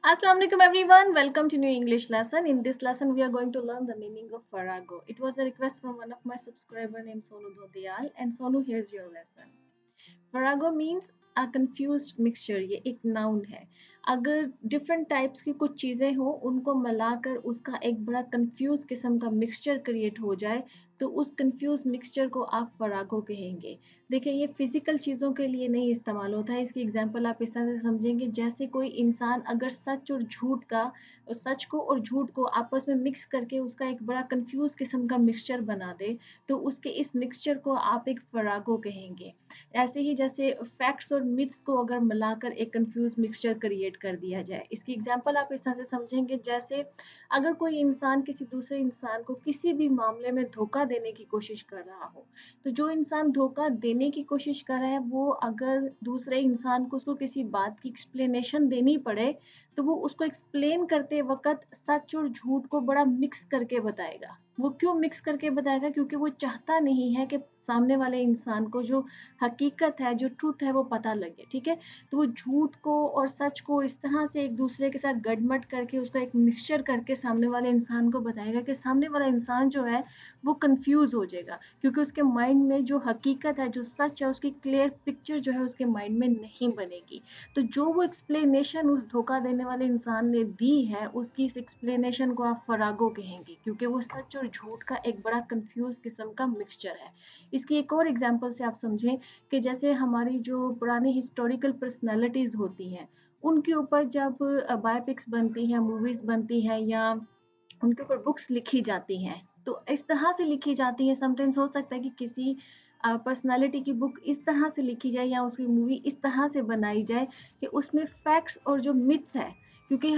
Assalamu alaikum everyone. Welcome to new English lesson. In this lesson, we are going to learn the meaning of Farrago. It was a request from one of my subscriber named Sonu Dodial. And Sonu, here's your lesson. Farrago means a confused mixture. ये एक noun है. अगर different types की कुछ चीज़ें हो उनको मिलाकर उसका एक बड़ा confused किस्म का mixture create हो जाए तो उस confused mixture को आप फरागो कहेंगे. देखिए ये फिजिकल चीज़ों के लिए नहीं इस्तेमाल होता है. इसकी एग्जांपल आप इस तरह से समझेंगे जैसे कोई इंसान अगर सच और झूठ का सच को और झूठ को आपस में मिक्स करके उसका एक बड़ा कंफ्यूज किस्म का मिक्सचर बना दे तो उसके इस मिक्सचर को आप एक फरागो कहेंगे. ऐसे ही जैसे फैक्ट्स और मिथ्स को अगर मिलाकर एक कंफ्यूज मिक्सचर क्रिएट कर दिया जाए. इसकी एग्जांपल आप इस तरह से समझेंगे जैसे अगर कोई इंसान किसी दूसरे इंसान को किसी भी मामले में धोखा देने की कोशिश कर रहा हो तो जो इंसान धोखा देने की कोशिश कर रहा है वो अगर दूसरे इंसान को उसको किसी बात की एक्सप्लेनेशन देनी पड़े तो वो उसको एक्सप्लेन करते वक्त सच और झूठ को बड़ा मिक्स करके बताएगा. वो क्यों मिक्स करके बताएगा? क्योंकि वो चाहता नहीं है कि सामने वाले इंसान को जो हकीकत है जो ट्रूथ है वो पता लगे. ठीक है, तो वो झूठ को और सच को इस तरह से एक दूसरे के साथ गडमट करके उसका एक मिक्सचर करके सामने वाले इंसान को बताएगा कि सामने वाला इंसान जो है वो कंफ्यूज हो जाएगा क्योंकि उसके माइंड में जो हकीकत है जो सच है उसकी क्लियर पिक्चर जो है उसके माइंड में नहीं बनेगी. तो जो वो एक्सप्लेनेशन उस धोखा देने वाले इंसान ने दी है उसकी इस एक्सप्लेनेशन को आप फरागो कहेंगे क्योंकि वो सच और झूठ का एक बड़ा कंफ्यूज किस्म का मिक्सचर है. इसकी एक और एग्जांपल से आप समझें कि जैसे हमारी जो पुरानी हिस्टोरिकल पर्सनालिटीज होती हैं उनके ऊपर जब बायोपिक्स बनती हैं मूवीज बनती हैं या उनके ऊपर बुक्स लिखी जाती हैं तो इस तरह से लिखी जाती है. समटाइम्स हो सकता है कि किसी पर्सनालिटी की बुक इस तरह से लिखी जाए या उसकी मूवी इस तरह से बनाई जाए कि उसमें फैक्ट्स और जो मिथ्स है क्योंकि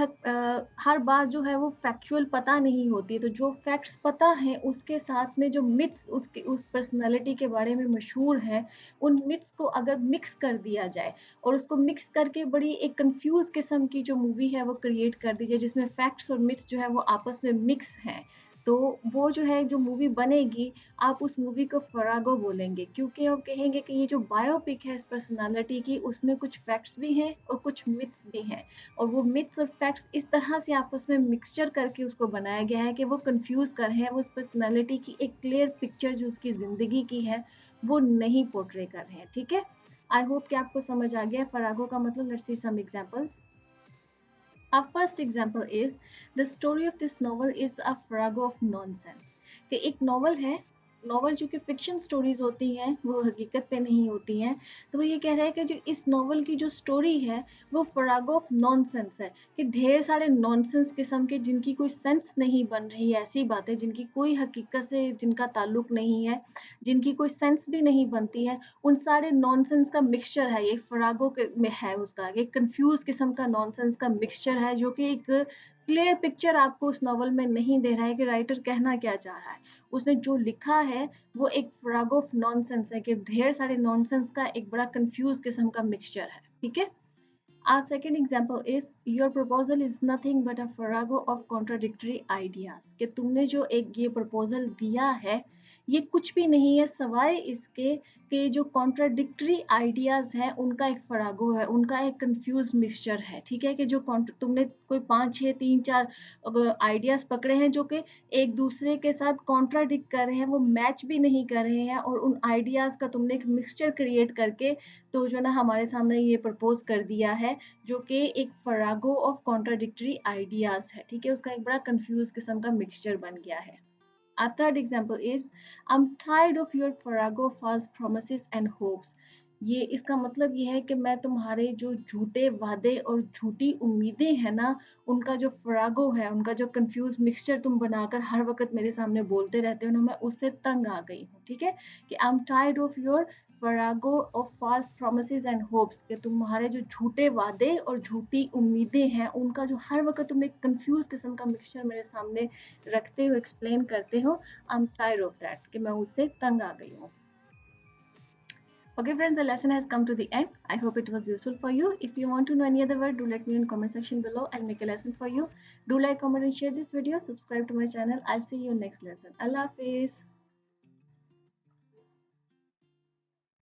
हर बात जो है वो फैक्चुअल पता नहीं होती है तो जो फैक्ट्स पता है उसके साथ में जो मिथ्स उसके उस पर्सनालिटी के बारे में मशहूर है उन मिथ्स को अगर मिक्स कर दिया जाए और उसको मिक्स करके बड़ी एक कंफ्यूज किस्म की जो मूवी है वो क्रिएट कर दी जाए जिसमें फैक्ट्स और मिथ्स जो है वो आपस में मिक्स हैं तो वो जो है जो मूवी बनेगी आप उस मूवी को फरागो बोलेंगे क्योंकि आप कहेंगे कि ये जो बायोपिक है इस पर्सनालिटी की उसमें कुछ फैक्ट्स भी हैं और कुछ मिथ्स भी हैं और वो मिथ्स और फैक्ट्स इस तरह से आपस में मिक्सचर करके उसको बनाया गया है कि वो कंफ्यूज कर रहे हैं वो उस पर्सनालिटी की एक क्लियर पिक्चर जो उसकी जिंदगी की है वो नहीं पोर्ट्रे कर रहे हैं. ठीक है, आई होप कि आपको समझ आ गया फरागो का मतलब. Let's see some examples. Our first example is the story of this novel is a farrago of nonsense. कि एक नॉवल है, नॉवल जो कि फिक्शन स्टोरीज होती हैं वो हकीकत पे नहीं होती हैं तो वो ये कह रहा है कि जो इस नॉवल की जो स्टोरी है वो फरागो ऑफ नॉनसेंस है कि ढेर सारे नॉनसेंस किस्म के जिनकी कोई सेंस नहीं बन रही ऐसी बातें जिनकी कोई हकीकत से जिनका ताल्लुक नहीं है जिनकी कोई सेंस भी नहीं बनती है उन सारे नॉनसेंस का मिक्सचर है ये फरागो में है उसका एक कंफ्यूज किस्म का नॉनसेंस का मिक्सचर है जो कि एक क्लियर पिक्चर आपको उस नॉवल में नहीं दे रहा है कि राइटर कहना क्या चाह रहा है. उसने जो लिखा है वो एक फ्राग ऑफ नॉनसेंस है कि ढेर सारे नॉनसेंस का एक बड़ा कंफ्यूज किस्म का मिक्सचर है. ठीक है, our second example is your proposal is nothing but a farrago of contradictory ideas कि तुमने जो एक ये प्रपोजल दिया है ये कुछ भी नहीं है सवाए इसके कि जो कॉन्ट्राडिक्टरी आइडियाज है उनका एक फरागो है उनका एक कंफ्यूज मिक्सचर है. ठीक है, कि जो तुमने कोई 5 6 3 4 आइडियाज पकड़े हैं जो कि एक दूसरे के साथ कॉन्ट्राडिक्ट कर रहे हैं वो मैच भी नहीं कर रहे हैं और उन आइडियाज का तुमने एक मिक्सचर क्रिएट करके तो जो ना हमारे सामने ये प्रपोज कर दिया है जो कि एक फरागो ऑफ कॉन्ट्राडिक्टरी आइडियाज है. ठीक है, उसका एक बड़ा कंफ्यूज किस्म का मिक्सचर बन गया है. Our third example is I'm tired of your Farrago false promises and hopes. ये इसका मतलब ये है कि मैं तुम्हारे जो झूठे वादे और झूठी उम्मीदें हैं ना उनका जो फरागो है उनका जो कंफ्यूज मिक्सचर तुम बनाकर हर वक्त मेरे सामने बोलते रहते हो ना मैं उससे तंग आ गई हूँ. ठीक है, कि I am tired of your farrago of false promises and hopes कि तुम्हारे जो झूठे वादे और झूठी उम्मीदें हैं उनका जो हर वक्त तुम एक कंफ्यूज किस्म का मिक्सचर मेरे सामने रखते हो एक्सप्लेन करते हो. आई एम टायर्ड ऑफ दैट कि मैं उससे तंग आ गई हूँ. Okay friends, the lesson has come to the end. I hope it was useful for you. If you want to know any other word, do let me in comment section below. I'll make a lesson for you. Do like, comment and share this video. Subscribe to my channel. I'll see you next lesson. Allah Hafiz.